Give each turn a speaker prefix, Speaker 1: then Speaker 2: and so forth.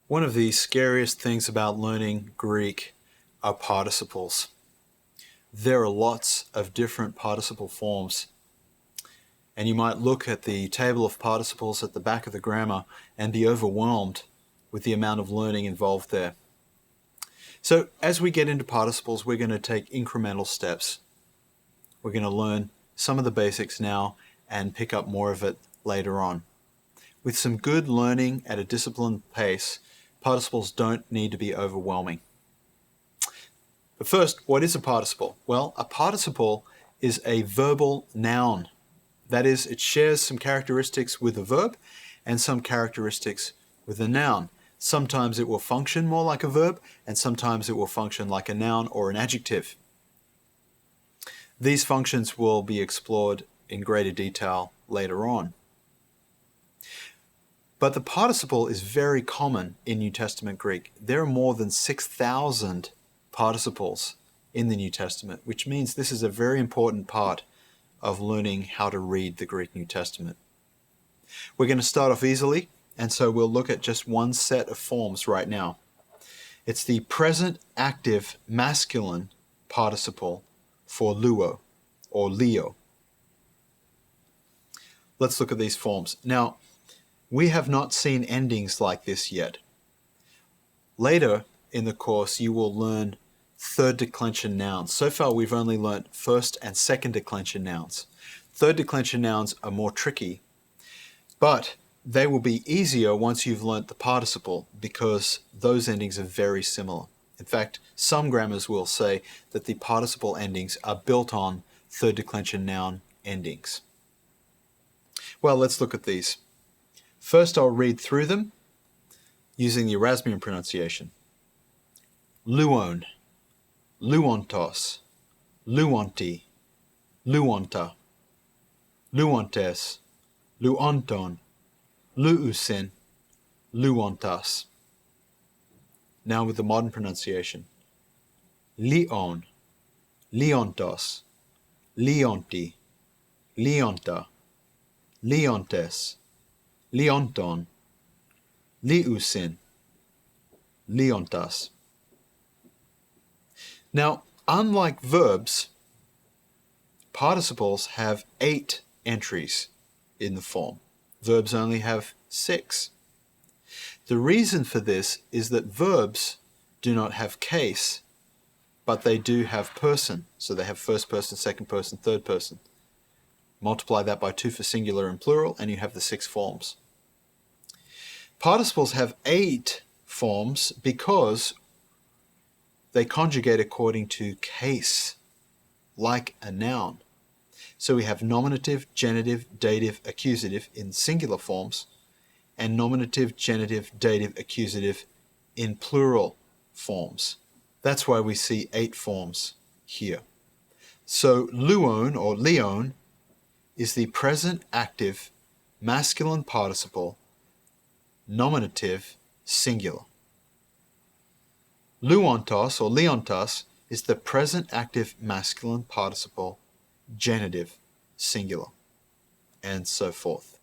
Speaker 1: One of the scariest things about learning Greek are participles. There are lots of different participle forms, and you might look at the table of participles at the back of the grammar and be overwhelmed with the amount of learning involved there. So as we get into participles, we're going to take incremental steps. We're going to learn some of the basics now and pick up more of it later on. With some good learning at a disciplined pace, participles don't need to be overwhelming. But first, what is a participle? Well, a participle is a verbal noun. That is, it shares some characteristics with a verb and some characteristics with a noun. Sometimes it will function more like a verb, and sometimes it will function like a noun or an adjective. These functions will be explored in greater detail later on. But the participle is very common in New Testament Greek. There are more than 6,000 participles in the New Testament, which means this is a very important part of learning how to read the Greek New Testament. We're going to start off easily, and so we'll look at just one set of forms right now. It's the present active masculine participle for luo or leo. Let's look at these forms. Now, we have not seen endings like this yet. Later in the course, you will learn third declension nouns. So far, we've only learnt first and second declension nouns. Third declension nouns are more tricky, but they will be easier once you've learnt the participle because those endings are very similar. In fact, some grammars will say that the participle endings are built on third declension noun endings. Well, let's look at these. First, I'll read through them using the Erasmian pronunciation. Luon, luontos, luonti, luonta, luontes, luonton, luusin, luontas. Now with the modern pronunciation. Leon, leontos, leonti, leonta, leontes, leonton, liusin, leontas. Now, unlike verbs, participles have 8 entries in the form. Verbs only have 6. The reason for this is that verbs do not have case, but they do have person. So they have first person, second person, third person. Multiply that by 2 for singular and plural, and you have the 6 forms. Participles have 8 forms because they conjugate according to case, like a noun. So we have nominative, genitive, dative, accusative in singular forms, and nominative, genitive, dative, accusative in plural forms. That's why we see 8 forms here. So luon or leon is the present active masculine participle, nominative, singular. Luontos or leontas is the present active masculine participle, genitive, singular, and so forth.